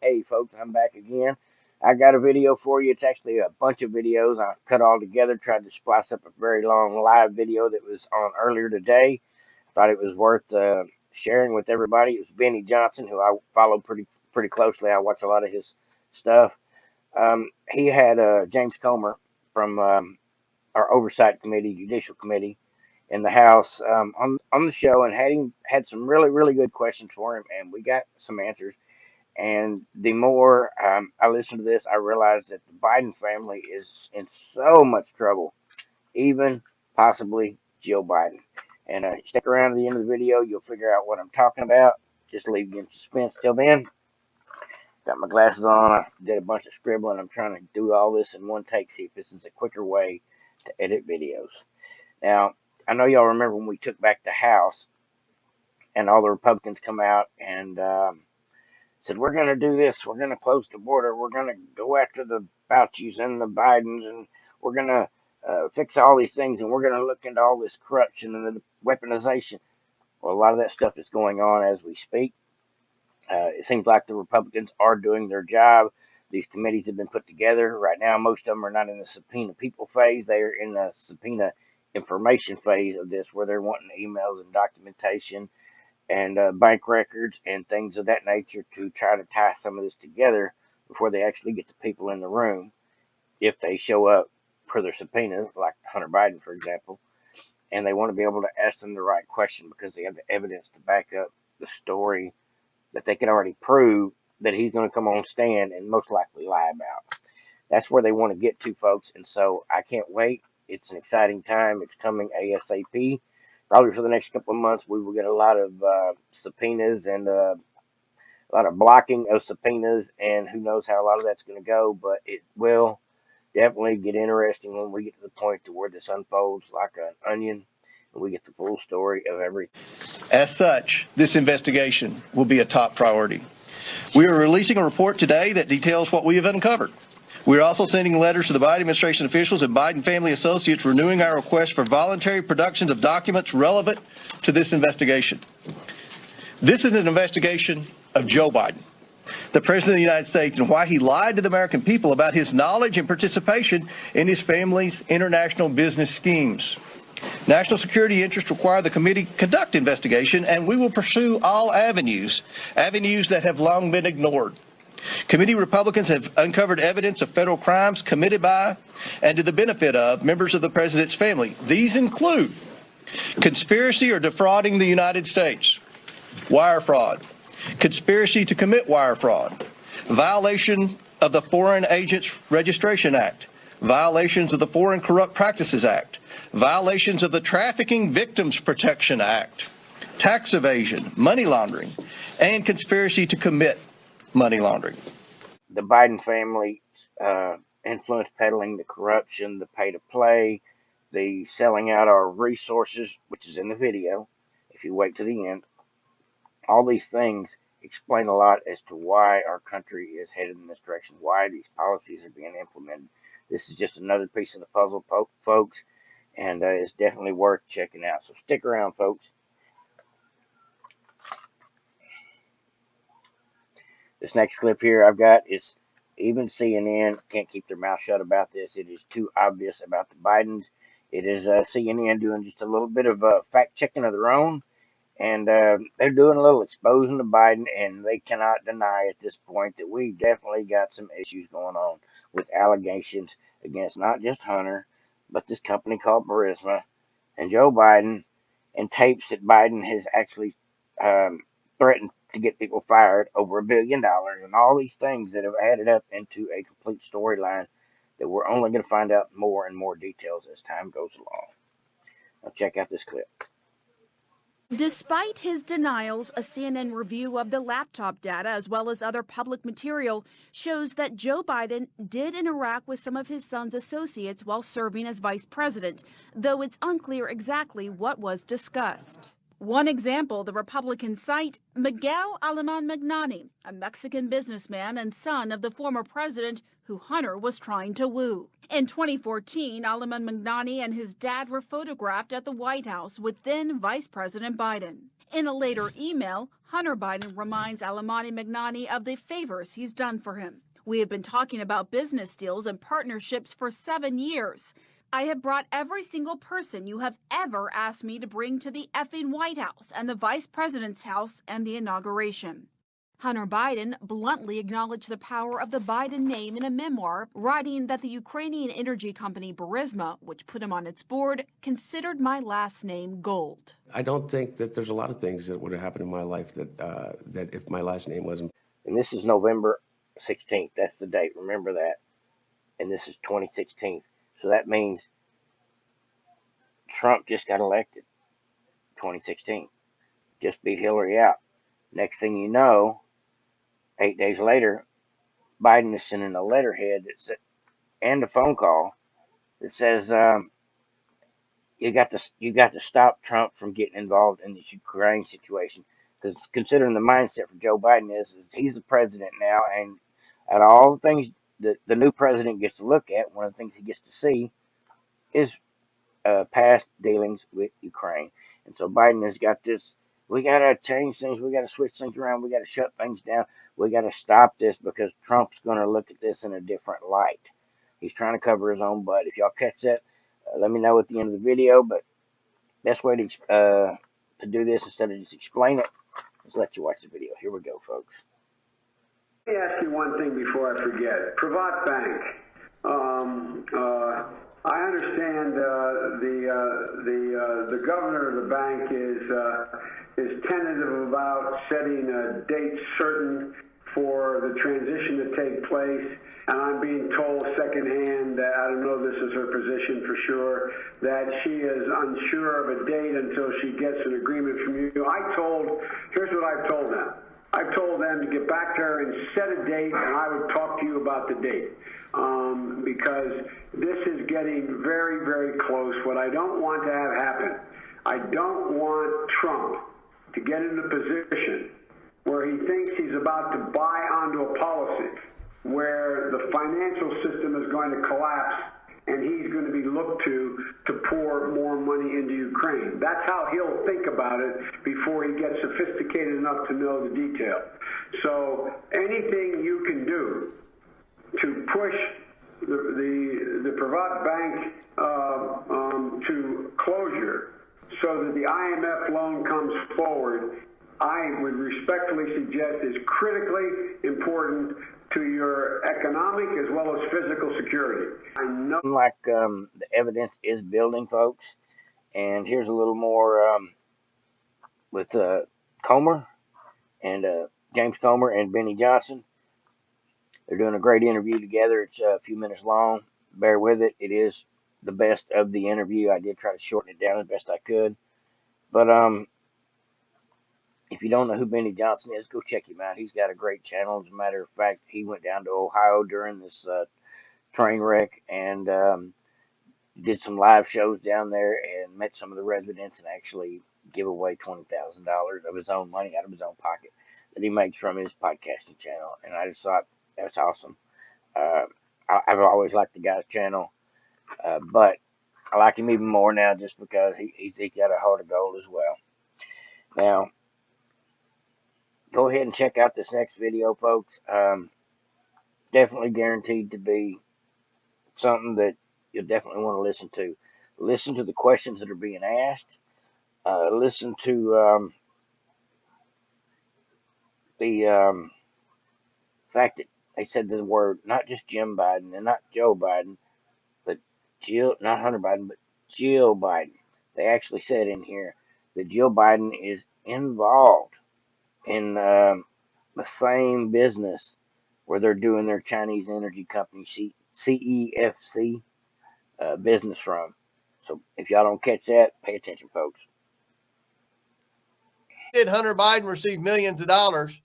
Hey folks, I'm back again. I got a video for you. It's actually a bunch of videos I cut all together, tried to splice up a very long live video that was on earlier today. Thought it was worth sharing with everybody. It was Benny Johnson, who I follow pretty closely. I watch a lot of his stuff. He had James Comer from our Oversight Committee, Judicial Committee in the House on the show, and had some really good questions for him, and we got some answers. And the more I listened to this, I realized that the Biden family is in so much trouble, even possibly Joe Biden. And stick around to the end of the video, you'll figure out what I'm talking about. Just leave you in suspense till then. Got my glasses on. I did a bunch of scribbling. I'm trying to do all this in one take, see if this is a quicker way to edit videos. Now, I know y'all remember when we took back the House and all the Republicans come out and said, we're going to do this. We're going to close the border. We're going to go after the Fauci's and the Bidens, and we're going to fix all these things, and we're going to look into all this corruption and the weaponization. Well, a lot of that stuff is going on as we speak. It seems like the Republicans are doing their job. These committees have been put together. Right now, most of them are not in the subpoena people phase. They are in the subpoena information phase of this, where they're wanting emails and documentation and bank records and things of that nature to try to tie some of this together before they actually get the people in the room, if they show up for their subpoena, like Hunter Biden, for example. And they want to be able to ask them the right question because they have the evidence to back up the story that they can already prove that he's going to come on stand and most likely lie about. That's where they want to get to, folks. And so I can't wait. It's an exciting time. It's coming ASAP. Probably for the next couple of months, we will get a lot of subpoenas and a lot of blocking of subpoenas, and who knows how a lot of that's going to go. But it will definitely get interesting when we get to the point to where this unfolds like an onion, and we get the full story of everything. As such, this investigation will be a top priority. We are releasing a report today that details what we have uncovered. We are also sending letters to the Biden administration officials and Biden family associates renewing our request for voluntary productions of documents relevant to this investigation. This is an investigation of Joe Biden, the President of the United States, and why he lied to the American people about his knowledge and participation in his family's international business schemes. National security interests require the committee conduct investigation, and we will pursue all avenues that have long been ignored. Committee Republicans have uncovered evidence of federal crimes committed by and to the benefit of members of the president's family. These include conspiracy or defrauding the United States, wire fraud, conspiracy to commit wire fraud, violation of the Foreign Agents Registration Act, violations of the Foreign Corrupt Practices Act, violations of the Trafficking Victims Protection Act, tax evasion, money laundering, and conspiracy to commit money laundering. The Biden family influence peddling, the corruption, the pay to play, the selling out our resources, which is in the video, if you wait to the end. All these things explain a lot as to why our country is headed in this direction, why these policies are being implemented. This is just another piece of the puzzle, folks, and it's definitely worth checking out. So stick around, folks. This next clip here I've got is even CNN can't keep their mouth shut about this. It is too obvious about the Bidens. It is CNN doing just a little bit of fact checking of their own, and they're doing a little exposing to Biden, and they cannot deny at this point that we've definitely got some issues going on with allegations against not just Hunter, but this company called Burisma and Joe Biden, and tapes that Biden has actually threatened to get people fired over $1 billion, and all these things that have added up into a complete storyline that we're only going to find out more and more details as time goes along. Now check out this clip. Despite his denials, a CNN review of the laptop data as well as other public material shows that Joe Biden did interact with some of his son's associates while serving as vice president, though it's unclear exactly what was discussed. One example, the Republican cite Miguel Alemán Magnani, a Mexican businessman and son of the former president who Hunter was trying to woo. In 2014, Alemán Magnani and his dad were photographed at the White House with then Vice President Biden. In a later email, Hunter Biden reminds Alamani Magnani of the favors he's done for him. We have been talking about business deals and partnerships for 7 years. I have brought every single person you have ever asked me to bring to the effing White House and the Vice President's house and the inauguration. Hunter Biden bluntly acknowledged the power of the Biden name in a memoir, writing that the Ukrainian energy company Burisma, which put him on its board, considered my last name gold. I don't think that there's a lot of things that would have happened in my life that if my last name wasn't. And this is November 16th. That's the date. Remember that. And this is 2016. So that means Trump just got elected. 2016. Just beat Hillary out. Next thing you know, 8 days later, Biden is sending a letterhead and a phone call that says you got to stop Trump from getting involved in this Ukraine situation. Because considering the mindset for Joe Biden is he's the president now, and out of all the things that the new president gets to look at, one of the things he gets to see is past dealings with Ukraine. And so Biden has got this. We got to change things. We got to switch things around. We got to shut things down. We got to stop this because Trump's going to look at this in a different light. He's trying to cover his own butt. If y'all catch that, let me know at the end of the video. But best way to do this instead of just explain it is let you watch the video. Here we go, folks. Let me ask you one thing before I forget. Privat Bank. I understand the governor of the bank is tentative about setting a date certain for the transition to take place, and I'm being told secondhand that, I don't know this is her position for sure, that she is unsure of a date until she gets an agreement from you. Here's what I've told them. I've told them to get back to her and set a date, and I would talk to you about the date. Because this is getting very, very close. What I don't want to have happen, I don't want Trump to get in a position where he thinks he's about to buy onto a policy where the financial system is going to collapse and he's going to be looked to pour more money into Ukraine. That's how he'll think about it before he gets sophisticated enough to know the detail. So anything you can do to push the Privat Bank to closure so that the IMF loan comes forward, I would respectfully suggest is critically important to your economic as well as physical security. I know, like the evidence is building, folks, and here's a little more with Comer and James Comer and Benny Johnson. They're doing a great interview together. It's a few minutes long. Bear with it. It is the best of the interview. I did try to shorten it down as best I could. But if you don't know who Benny Johnson is, go check him out. He's got a great channel. As a matter of fact, he went down to Ohio during this train wreck and did some live shows down there and met some of the residents and actually give away $20,000 of his own money out of his own pocket that he makes from his podcasting channel. And I just thought that's awesome. I've always liked the guy's channel, but I like him even more now just because he's got a heart of gold as well. Now, go ahead and check out this next video, folks. Definitely guaranteed to be something that you'll definitely want to listen to. Listen to the questions that are being asked. Listen to the fact that they said the word, not just Jim Biden and not Joe Biden, but Jill, not Hunter Biden, but Jill Biden. They actually said in here that Jill Biden is involved in the same business where they're doing their Chinese energy company CEFC business from. So if y'all don't catch that, pay attention, folks. Did Hunter Biden receive millions of dollars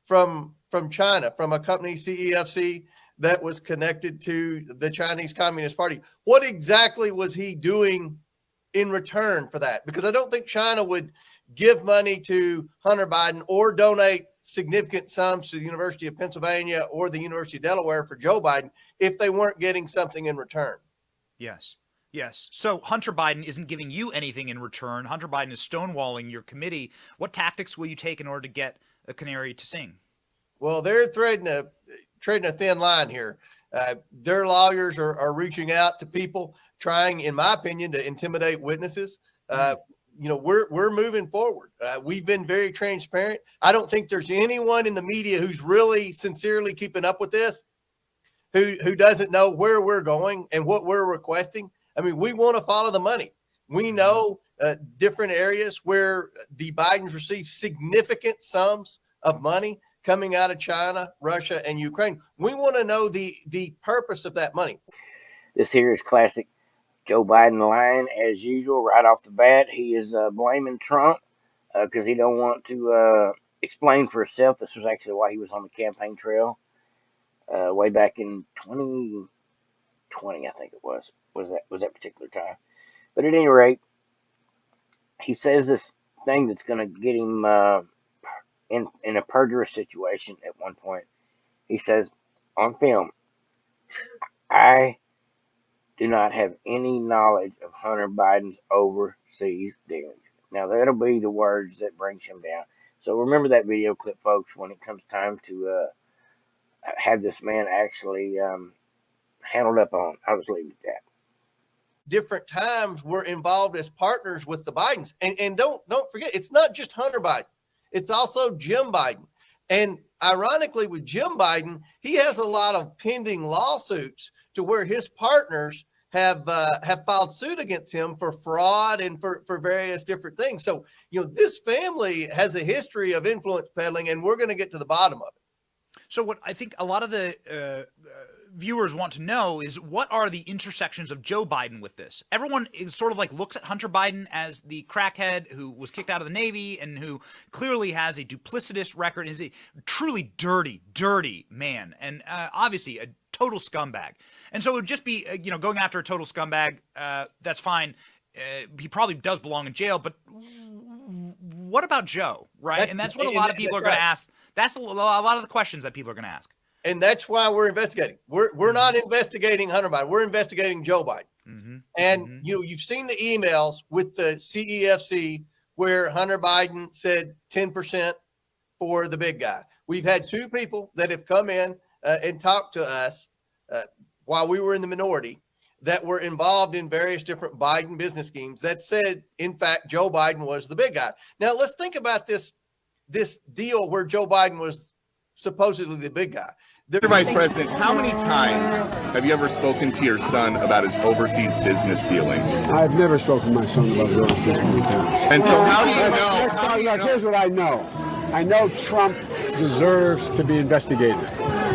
from China, from a company, CEFC, that was connected to the Chinese Communist Party? What exactly was he doing in return for that? Because I don't think China would give money to Hunter Biden or donate significant sums to the University of Pennsylvania or the University of Delaware for Joe Biden if they weren't getting something in return. Yes. Yes. So Hunter Biden isn't giving you anything in return. Hunter Biden is stonewalling your committee. What tactics will you take in order to get a canary to sing? Well, they're trading a thin line here. Their lawyers are reaching out to people, trying, in my opinion, to intimidate witnesses. We're moving forward. We've been very transparent. I don't think there's anyone in the media who's really sincerely keeping up with this, who doesn't know where we're going and what we're requesting. I mean, we want to follow the money. We know different areas where the Bidens receive significant sums of money coming out of China, Russia, and Ukraine. We want to know the purpose of that money. This here is classic Joe Biden line as usual. Right off the bat, he is blaming Trump because he don't want to explain for himself. This was actually why he was on the campaign trail way back in 2020, I think it was that particular time. But at any rate, he says this thing that's going to get him in a perjurous situation at one point. He says on film, I do not have any knowledge of Hunter Biden's overseas dealings. Now, that'll be the words that brings him down. So remember that video clip, folks, when it comes time to have this man actually handled up on. I was leaving at that. Different times we're involved as partners with the Bidens. And don't forget, it's not just Hunter Biden. It's also Jim Biden. And ironically, with Jim Biden, he has a lot of pending lawsuits to where his partners have filed suit against him for fraud and for various different things. So, this family has a history of influence peddling, and we're going to get to the bottom of it. So what I think a lot of the viewers want to know is, what are the intersections of Joe Biden with this? Everyone is sort of like looks at Hunter Biden as the crackhead who was kicked out of the Navy and who clearly has a duplicitous record, is a truly dirty man, and obviously a total scumbag. And so it would just be, going after a total scumbag, that's fine. He probably does belong in jail, but what about Joe, right? And that's what a lot of people are going to ask. That's a lot of the questions that people are going to ask. And that's why we're investigating. We're not investigating Hunter Biden. We're investigating Joe Biden. Mm-hmm. And, you've seen the emails with the CEFC where Hunter Biden said 10% for the big guy. We've had two people that have come in and talked to us while we were in the minority that were involved in various different Biden business schemes that said, in fact, Joe Biden was the big guy. Now, let's think about this deal where Joe Biden was supposedly the big guy. Mr. Vice President, how many times have you ever spoken to your son about his overseas business dealings? I've never spoken to my son about his overseas business dealings. And so how do you know? Here's what I know. I know Trump deserves to be investigated.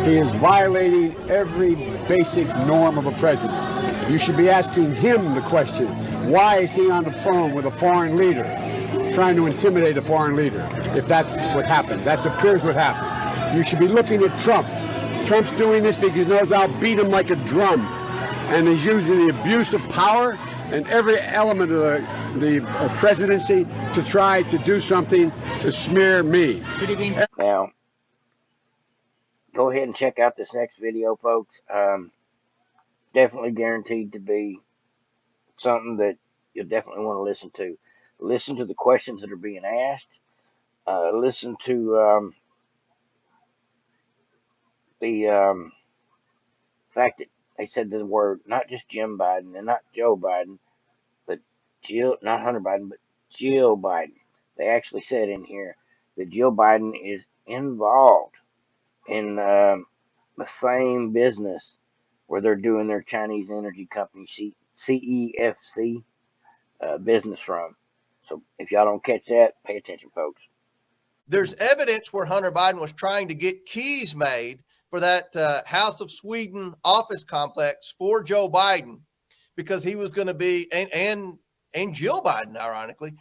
He is violating every basic norm of a president. You should be asking him the question, why is he on the phone with a foreign leader, trying to intimidate a foreign leader, if that's what happened? That appears what happened. You should be looking at Trump. Trump's doing this because he knows I'll beat him like a drum. And he's using the abuse of power and every element of the presidency to try to do something to smear me. Now, go ahead and check out this next video, folks. Definitely guaranteed to be something that you'll definitely want to listen to. Listen to the questions that are being asked. Listen to the fact that they said the word, not just Jim Biden and not Joe Biden, but not Hunter Biden, but Jill Biden. They actually said in here that Jill Biden is involved in the same business where they're doing their Chinese energy company CEFC business from. So if y'all don't catch that, pay attention, folks. There's evidence where Hunter Biden was trying to get keys made for that House of Sweden office complex for Joe Biden, because he was going to be, and Jill Biden, ironically,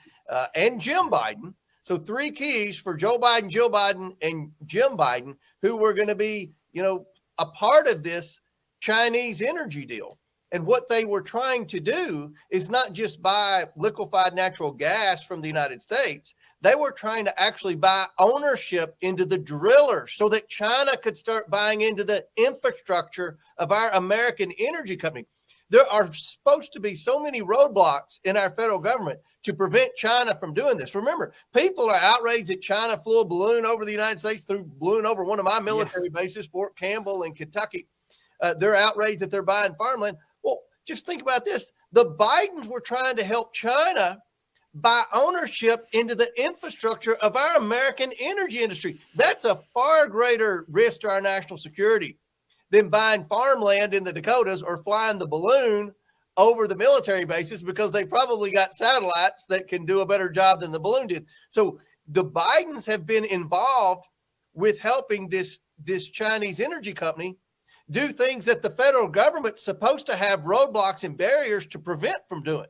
and Jim Biden. So 3 keys for Joe Biden, Jill Biden, and Jim Biden, who were going to be, a part of this Chinese energy deal. And what they were trying to do is not just buy liquefied natural gas from the United States. They were trying to actually buy ownership into the drillers so that China could start buying into the infrastructure of our American energy company. There are supposed to be so many roadblocks in our federal government to prevent China from doing this. Remember, people are outraged that China flew a balloon over the United States, threw a balloon over one of my military bases, Fort Campbell in Kentucky. They're outraged that they're buying farmland. Well, just think about this. The Bidens were trying to help China buy ownership into the infrastructure of our American energy industry. That's a far greater risk to our national security than buying farmland in the Dakotas or flying the balloon over the military bases, because they probably got satellites that can do a better job than the balloon did. So the Bidens have been involved with helping this Chinese energy company do things that the federal government's supposed to have roadblocks and barriers to prevent from doing.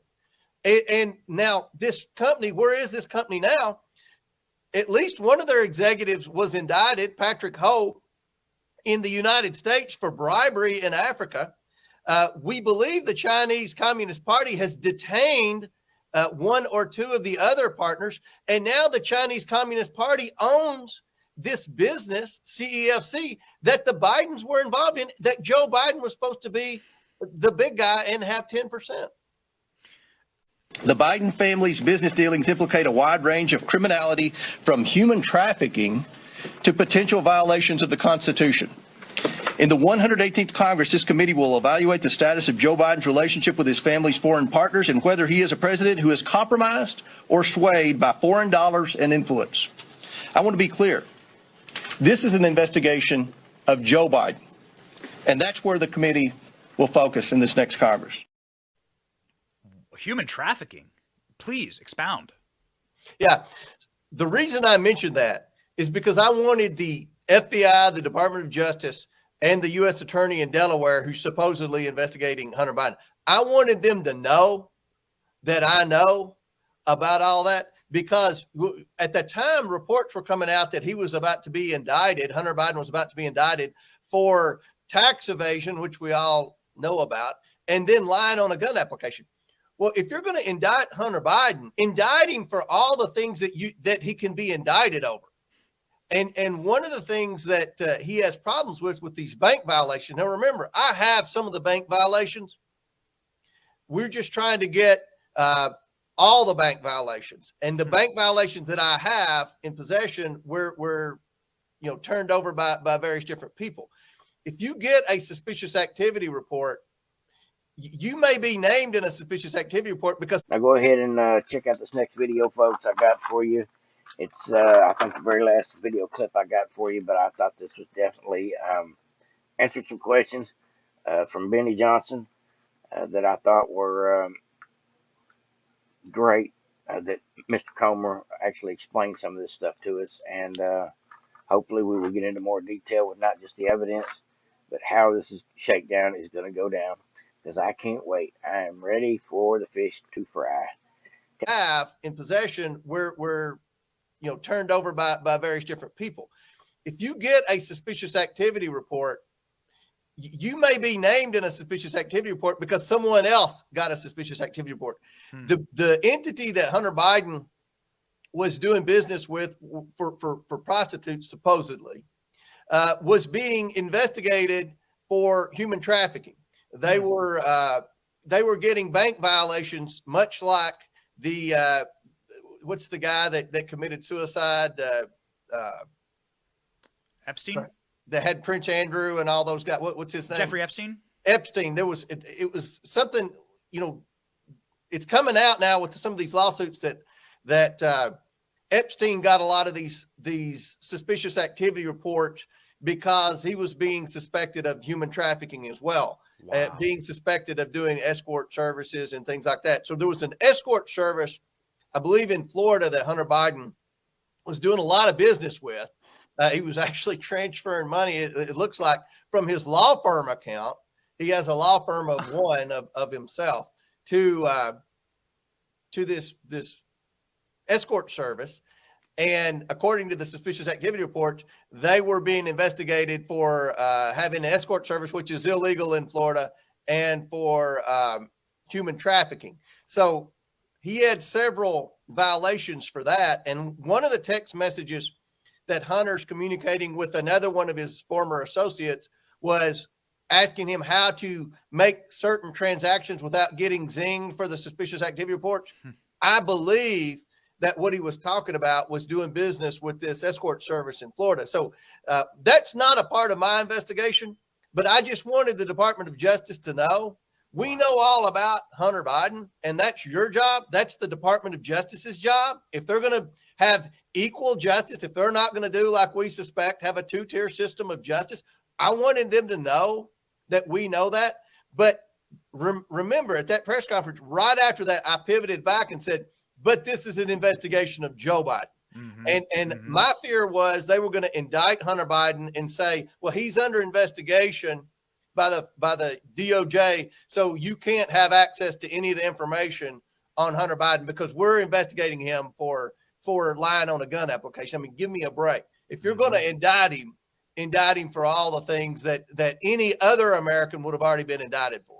And now this company, where is this company now? At least one of their executives was indicted, Patrick Ho, in the United States for bribery in Africa. We believe the Chinese Communist Party has detained one or two of the other partners, and now the Chinese Communist Party owns this business, CEFC, that the Bidens were involved in, that Joe Biden was supposed to be the big guy and have 10%. The Biden family's business dealings implicate a wide range of criminality, from human trafficking to potential violations of the Constitution. In the 118th Congress, this committee will evaluate the status of Joe Biden's relationship with his family's foreign partners and whether he is a president who is compromised or swayed by foreign dollars and influence. I want to be clear. This is an investigation of Joe Biden, and that's where the committee will focus in this next Congress. Human trafficking. Please expound. Yeah. The reason I mentioned that is because I wanted the FBI, the Department of Justice, and the U.S. Attorney in Delaware, who's supposedly investigating Hunter Biden, I wanted them to know that I know about all that, because at the time reports were coming out that he was about to be indicted, Hunter Biden was about to be indicted for tax evasion, which we all know about, and then lying on a gun application. Well, if you're going to indict Hunter Biden, indict him for all the things that he can be indicted over. And one of the things that he has problems with these bank violations. Now, remember, I have some of the bank violations. We're just trying to get all the bank violations, and the bank violations that I have in possession were turned over by various different people. If you get a suspicious activity report, you may be named in a suspicious activity report because. Now go ahead and check out this next video, folks, I got for you. It's, I think, the very last video clip I got for you, but I thought this was definitely answered some questions from Benny Johnson that I thought were great, that Mr. Comer actually explained some of this stuff to us, and hopefully we will get into more detail with not just the evidence, but how this is shakedown is going to go down, because I can't wait. I am ready for the fish to fry. Have in possession were turned over by various different people. If you get a suspicious activity report, you may be named in a suspicious activity report because someone else got a suspicious activity report. The entity that Hunter Biden was doing business with for prostitutes, supposedly, was being investigated for human trafficking. They were getting bank violations, much like the what's the guy that committed suicide? Epstein? That had Prince Andrew and all those guys. What's his name? Jeffrey Epstein? Epstein. It was something, it's coming out now with some of these lawsuits that Epstein got a lot of these suspicious activity reports because he was being suspected of human trafficking as well. Wow. Being suspected of doing escort services and things like that. So there was an escort service, I believe, in Florida that Hunter Biden was doing a lot of business with. He was actually transferring money, it looks like, from his law firm account. He has a law firm of one of himself to this escort service. And according to the suspicious activity report, they were being investigated for having an escort service, which is illegal in Florida, and for human trafficking. So he had several violations for that. And one of the text messages that Hunter's communicating with another one of his former associates was asking him how to make certain transactions without getting zinged for the suspicious activity reports. I believe that what he was talking about was doing business with this escort service in Florida. So that's not a part of my investigation, but I just wanted the Department of Justice to know we know all about Hunter Biden, and that's your job. That's the Department of Justice's job. If they're going to have equal justice, if they're not going to do like we suspect, have a two-tier system of justice, I wanted them to know that we know that. But remember, at that press conference, right after that, I pivoted back and said, but this is an investigation of Joe Biden. And my fear was they were going to indict Hunter Biden and say, well, he's under investigation by the DOJ, so you can't have access to any of the information on Hunter Biden because we're investigating him for lying on a gun application. I mean, give me a break. If you're going to indict him for all the things that any other American would have already been indicted for.